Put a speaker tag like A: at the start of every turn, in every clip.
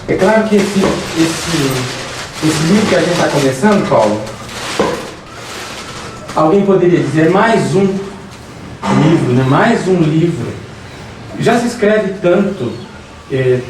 A: É claro que esse livro que a gente está começando, Paulo, alguém poderia dizer mais um livro, né? Mais um livro. Já se escreve tanto,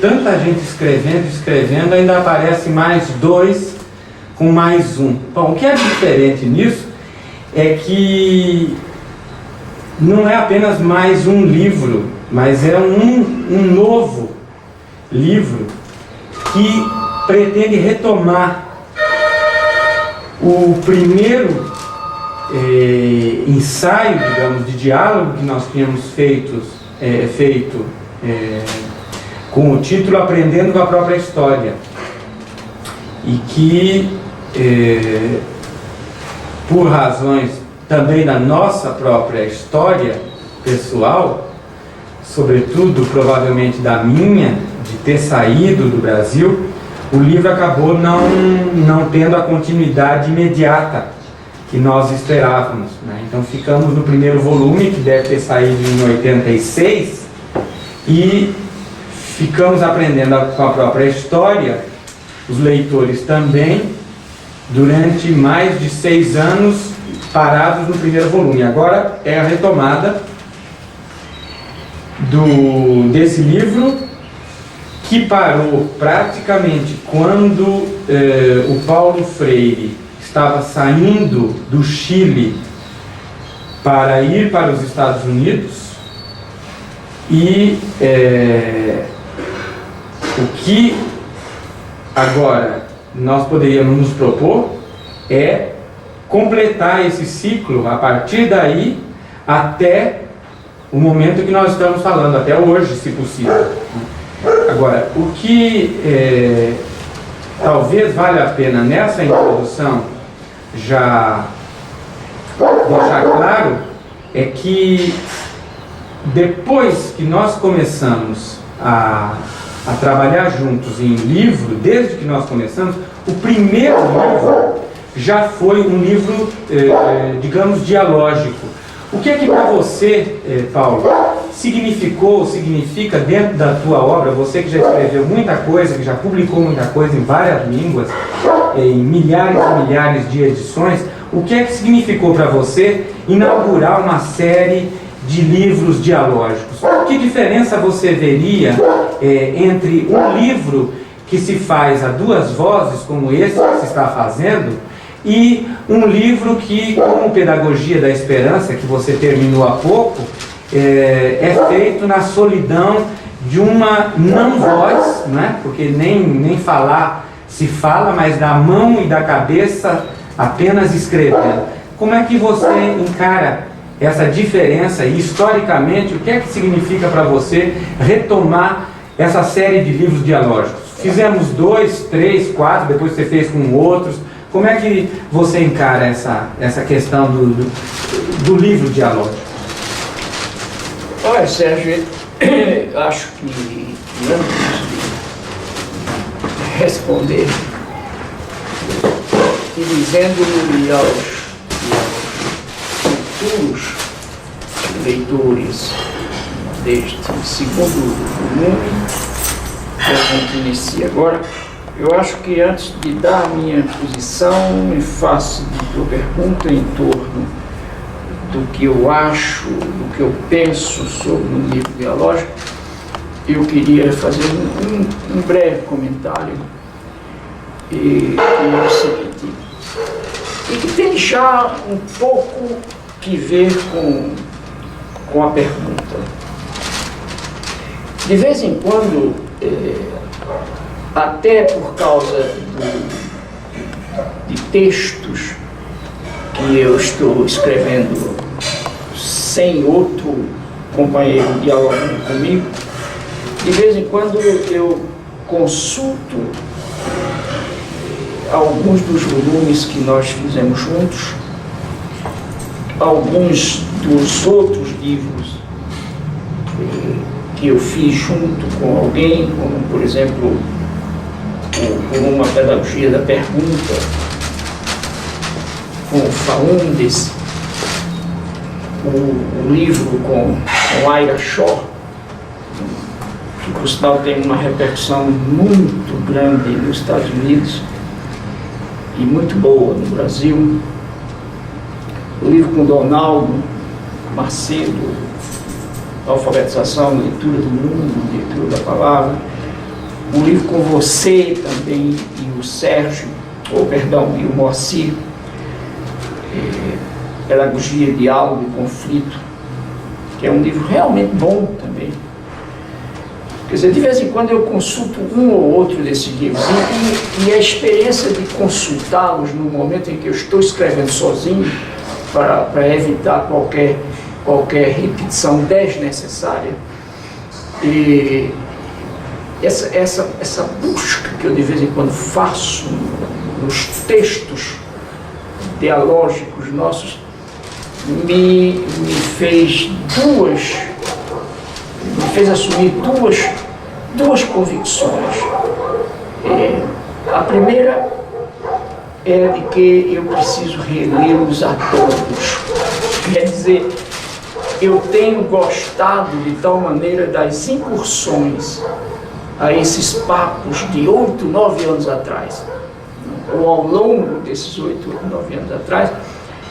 A: tanta gente escrevendo, ainda aparece mais dois com mais um. Bom, o que é diferente nisso é que não é apenas mais um livro, mas é um novo livro que pretende retomar o primeiro ensaio, digamos, de diálogo que nós tínhamos feito com o título Aprendendo com a Própria História, e que por razões também da nossa própria história pessoal, sobretudo provavelmente da minha, de ter saído do Brasil, o livro acabou não tendo a continuidade imediata que nós esperávamos, né? Então ficamos no primeiro volume, que deve ter saído em 86, e ficamos aprendendo com a própria história, os leitores também, durante mais de 6 anos parados no primeiro volume. Agora é a retomada desse livro, que parou praticamente quando o Paulo Freire estava saindo do Chile para ir para os Estados Unidos, e o que agora nós poderíamos nos propor é completar esse ciclo a partir daí até o momento que nós estamos falando, até hoje, se possível. Agora, o que talvez valha a pena nessa introdução já deixar claro é que depois que nós começamos a trabalhar juntos em livro, desde que nós começamos, o primeiro livro já foi um livro, digamos, dialógico. O que é que para você, Paulo, significa dentro da tua obra, você que já escreveu muita coisa, que já publicou muita coisa em várias línguas, em milhares e milhares de edições, o que é que significou para você inaugurar uma série de livros dialógicos? Que diferença você veria entre um livro que se faz a duas vozes, como esse que se está fazendo, e um livro que, como Pedagogia da Esperança, que você terminou há pouco, é feito na solidão de uma não-voz, né? Porque nem falar se fala, mas da mão e da cabeça apenas escrevendo. Como é que você encara essa diferença e, historicamente, o que é que significa para você retomar essa série de livros dialógicos? Fizemos 2, 3, 4, depois você fez com outros. Como é que você encara essa questão do livro dialógico?
B: Olha, Sérgio, acho que antes de responder, e dizendo aos futuros leitores deste segundo volume que a gente inicia agora, eu acho que antes de dar a minha posição em face de tua pergunta em torno do que eu acho, do que eu penso sobre um livro dialógico, eu queria fazer um breve comentário, e é o seguinte, e que tem já um pouco que ver com a pergunta. De vez em quando, até por causa de textos que eu estou escrevendo sem outro companheiro dialogando comigo, de vez em quando eu consulto alguns dos volumes que nós fizemos juntos, alguns dos outros livros que eu fiz junto com alguém, como, por exemplo, uma Pedagogia da Pergunta, com Faundes, o livro com Ira Shaw, por sinal tem uma repercussão muito grande nos Estados Unidos e muito boa no Brasil. O livro com Donaldo Macedo, Alfabetização, Leitura do Mundo, Leitura da Palavra. O livro com você também, e o Sérgio, e o Moacir, Pedagogia, Diálogo e Conflito, que é um livro realmente bom também. Quer dizer, de vez em quando eu consulto um ou outro desses livros, e a experiência de consultá-los no momento em que eu estou escrevendo sozinho, para evitar qualquer repetição desnecessária, e essa busca que eu de vez em quando faço nos textos dialógicos nossos, me fez assumir duas convicções. A primeira é de que eu preciso relê-los a todos. Quer dizer, eu tenho gostado de tal maneira das incursões a esses papos de 8, 9 anos atrás, ou ao longo desses 8, 9 anos atrás,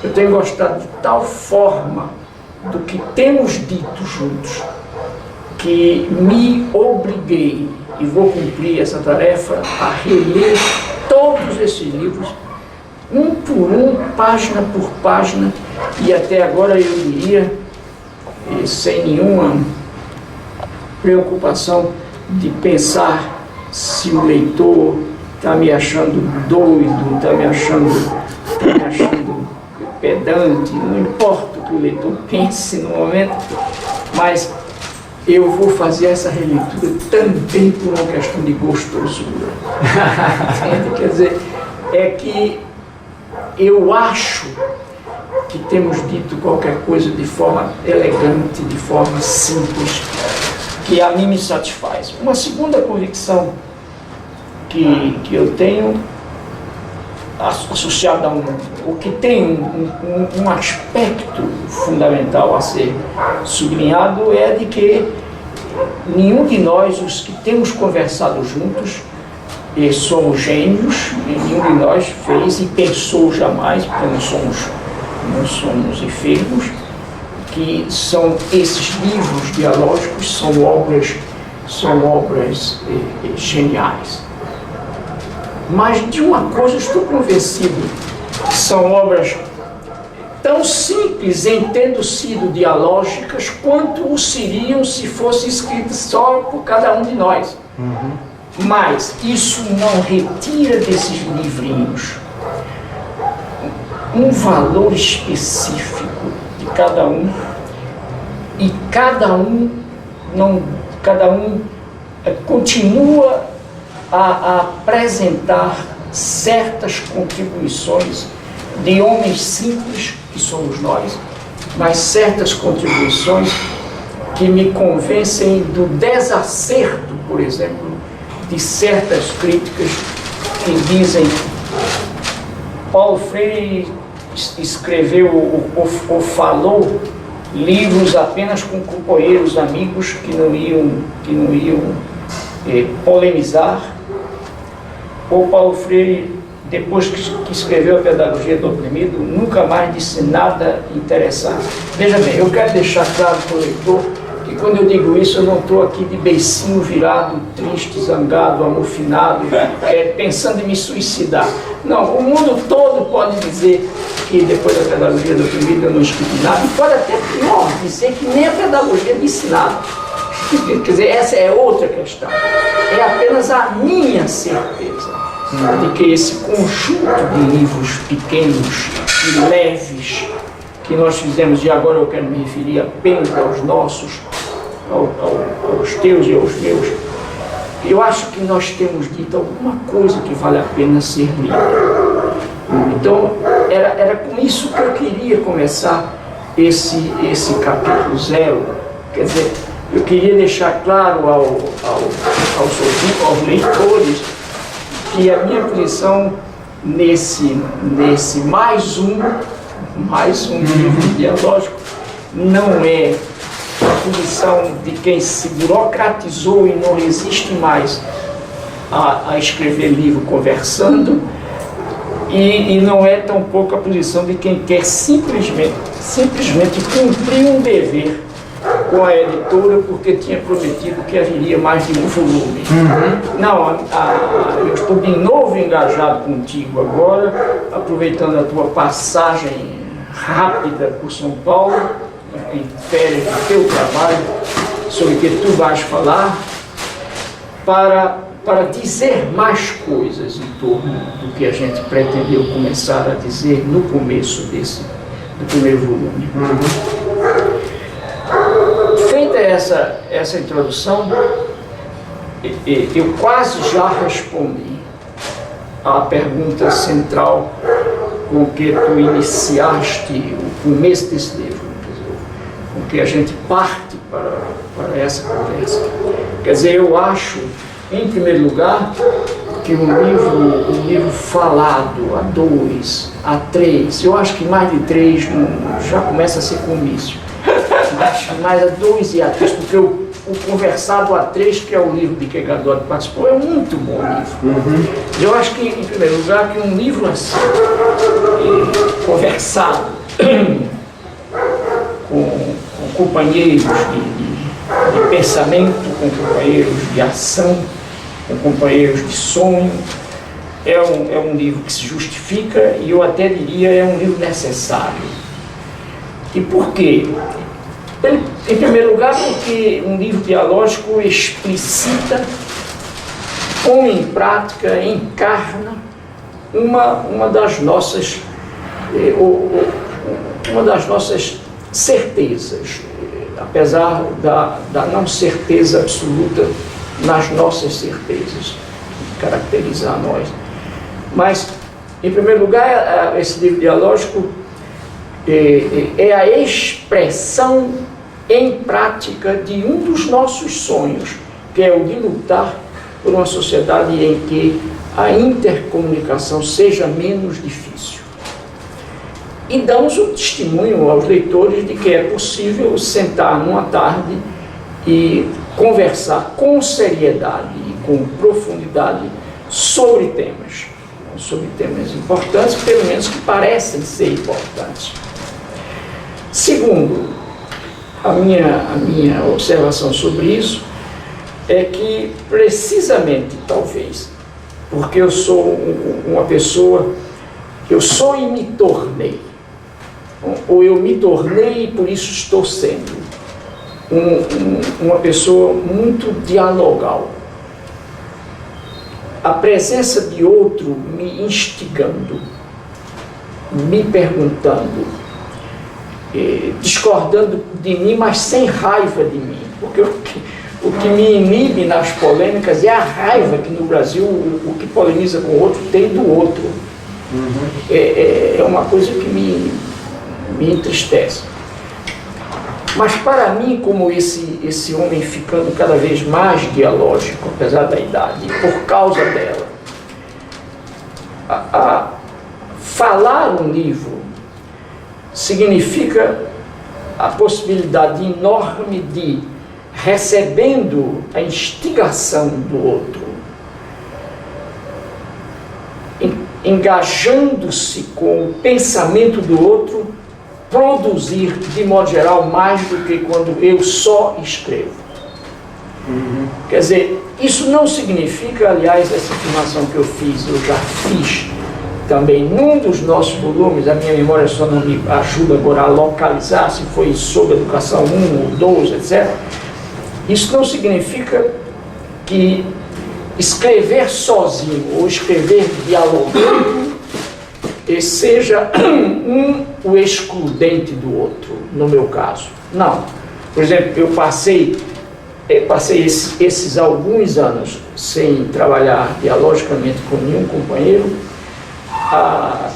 B: eu tenho gostado de tal forma do que temos dito juntos, que me obriguei, e vou cumprir essa tarefa, a reler todos esses livros, um por um, página por página, e até agora eu diria, sem nenhuma preocupação de pensar se o leitor está me achando doido, está me achando pedante, não importa o que o leitor pense no momento, mas eu vou fazer essa releitura também por uma questão de gostosura. Quer dizer, é que eu acho que temos dito qualquer coisa de forma elegante, de forma simples, que a mim me satisfaz. Uma segunda convicção que eu tenho, associada a o que tem um aspecto fundamental a ser sublinhado, é de que nenhum de nós, os que temos conversado juntos, e somos gênios, nenhum de nós fez e pensou jamais, porque não somos enfermos, que são esses livros dialógicos, são obras geniais. Mas de uma coisa estou convencido, que são obras tão simples em tendo sido dialógicas, quanto o seriam se fossem escritas só por cada um de nós. Mas isso não retira desses livrinhos um valor específico de cada um, e cada um continua a apresentar certas contribuições de homens simples, que somos nós, mas certas contribuições que me convencem do desacerto, por exemplo, de certas críticas que dizem Paulo Freire escreveu ou falou livros apenas com companheiros, amigos que não iam polemizar, ou Paulo Freire, depois que escreveu a Pedagogia do Oprimido, nunca mais disse nada interessante. Veja bem, eu quero deixar claro para o leitor que quando eu digo isso, eu não estou aqui de beicinho virado, triste, zangado, amofinado, pensando em me suicidar. Não, o mundo todo pode dizer que depois da Pedagogia do Oprimido eu não escrevi nada, e pode até pior, dizer que nem a pedagogia disse nada. Quer dizer, essa é outra questão. É apenas a minha certeza de que esse conjunto de livros pequenos e leves que nós fizemos, e agora eu quero me referir apenas aos nossos, aos teus e aos meus, eu acho que nós temos dito alguma coisa que vale a pena ser lida. Então, era com isso que eu queria começar esse capítulo 0. Quer dizer, eu queria deixar claro aos leitores que a minha posição nesse mais um livro dialógico não é a posição de quem se burocratizou e não resiste mais a escrever livro conversando, e não é tão pouco a posição de quem quer simplesmente cumprir um dever com a editora, porque tinha prometido que haveria mais de um volume. Não, eu estou de novo engajado contigo agora, aproveitando a tua passagem rápida por São Paulo, em férias do teu trabalho, sobre o que tu vais falar, para dizer mais coisas em torno do que a gente pretendeu começar a dizer no começo do primeiro volume. Feita essa introdução, eu quase já respondi à pergunta central com que tu iniciaste o começo desse livro, com que a gente parte para essa conversa. Quer dizer, eu acho, em primeiro lugar, que um livro falado a 2, a 3, eu acho que mais de 3 já começa a ser comício. Acho mais a 2 e a 3, porque o Conversado a 3, que é o livro de que Gadot participou, é um muito bom livro. Eu acho que, em primeiro lugar, que um livro assim, conversado com companheiros de pensamento, com companheiros de ação, com companheiros de sonho, é um livro que se justifica, e eu até diria é um livro necessário. E por quê? Em primeiro lugar, porque um livro dialógico explicita, põe em prática, encarna uma das nossas certezas, apesar da não certeza absoluta nas nossas certezas, que caracteriza a nós. Mas, em primeiro lugar, esse livro dialógico é a expressão em prática de um dos nossos sonhos, que é o de lutar por uma sociedade em que a intercomunicação seja menos difícil. E damos um testemunho aos leitores de que é possível sentar numa tarde e conversar com seriedade e com profundidade sobre temas importantes, pelo menos que parecem ser importantes. Segundo, a minha observação sobre isso é que, precisamente, talvez, porque eu sou uma pessoa, eu sou e me tornei, ou eu me tornei e por isso estou sendo uma pessoa muito dialogal. A presença de outro me instigando, me perguntando, discordando de mim, mas sem raiva de mim, porque o que me inibe nas polêmicas é a raiva que no Brasil o que polemiza com o outro tem do outro. É uma coisa que me entristece. Mas para mim, como esse homem ficando cada vez mais dialógico, apesar da idade, por causa dela, falar um livro significa a possibilidade enorme de, recebendo a instigação do outro, engajando-se com o pensamento do outro, produzir, de modo geral, mais do que quando eu só escrevo. Quer dizer, isso não significa, aliás, essa afirmação que eu já fiz também num dos nossos volumes, a minha memória só não me ajuda agora a localizar se foi sobre educação 1 ou 2, etc. Isso não significa que escrever sozinho ou escrever dialogando seja o excludente do outro, no meu caso. Não. Por exemplo, eu passei esses alguns anos sem trabalhar dialogicamente com nenhum companheiro.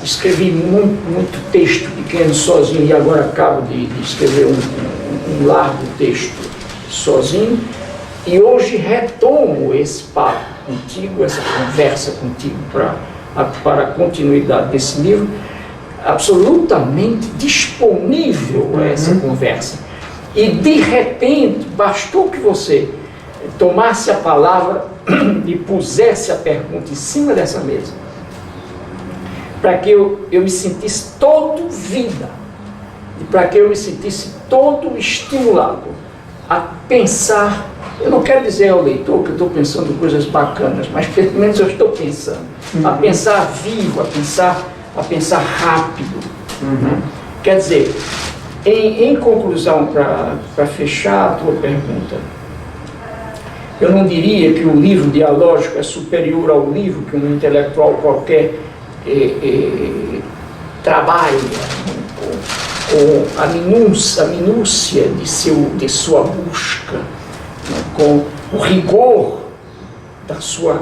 B: Escrevi muito texto pequeno sozinho, e agora acabo de escrever um largo texto sozinho, e hoje retomo esse papo contigo, essa conversa contigo para a continuidade desse livro, absolutamente disponível a essa conversa. E de repente, bastou que você tomasse a palavra e pusesse a pergunta em cima dessa mesa, para que eu me sentisse todo vida, e para que eu me sentisse todo estimulado a pensar. Eu não quero dizer ao leitor que eu estou pensando coisas bacanas, mas pelo menos eu estou pensando. A pensar vivo, a pensar rápido. Quer dizer, em conclusão, para fechar a tua pergunta, eu não diria que o livro dialógico é superior ao livro que um intelectual qualquer trabalha com a minúcia de sua busca, com o rigor da sua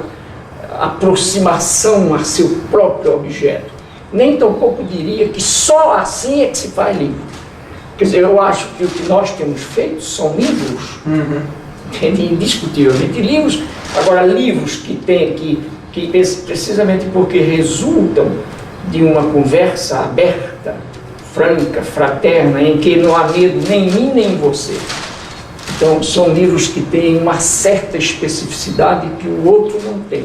B: aproximação a seu próprio objeto. Nem tampouco diria que só assim é que se faz livro. Quer dizer, eu acho que o que nós temos feito são livros, indiscutivelmente livros. Agora, livros que precisamente porque resultam de uma conversa aberta, franca, fraterna, em que não há medo nem em mim nem em você. Então, são livros que têm uma certa especificidade que o outro não tem.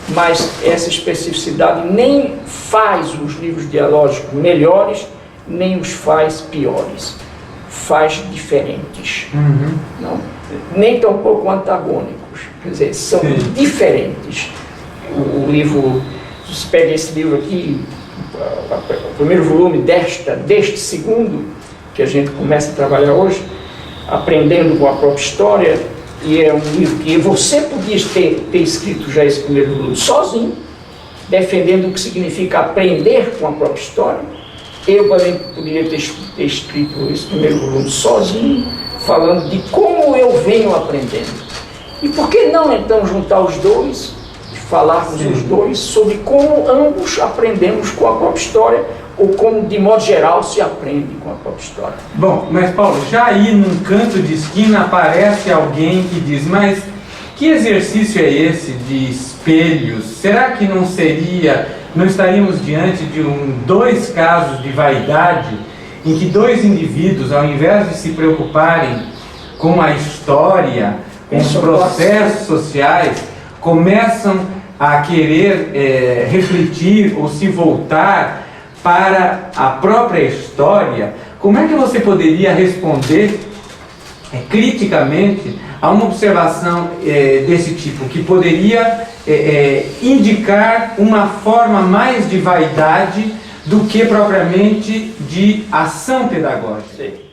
B: Mas essa especificidade nem faz os livros dialógicos melhores, nem os faz piores. Faz diferentes. Não, nem tampouco antagônicos. Quer dizer, são diferentes. O livro, se você pega esse livro aqui, o primeiro volume deste segundo, que a gente começa a trabalhar hoje, Aprendendo com a Própria História, e é um livro que você podia ter escrito já esse primeiro volume sozinho, defendendo o que significa aprender com a própria história. Eu também poderia ter escrito esse primeiro volume sozinho, falando de como eu venho aprendendo. E por que não então juntar os dois, falarmos os dois sobre como ambos aprendemos com a própria história, ou como de modo geral se aprende com a própria história.
A: Bom, mas Paulo, já aí num canto de esquina aparece alguém que diz, mas que exercício é esse de espelhos? Será que não estaríamos diante de dois casos de vaidade, em que dois indivíduos, ao invés de se preocuparem com a história, com os processos sociais, começam a querer refletir ou se voltar para a própria história? Como é que você poderia responder criticamente a uma observação desse tipo, que poderia indicar uma forma mais de vaidade do que propriamente de ação pedagógica?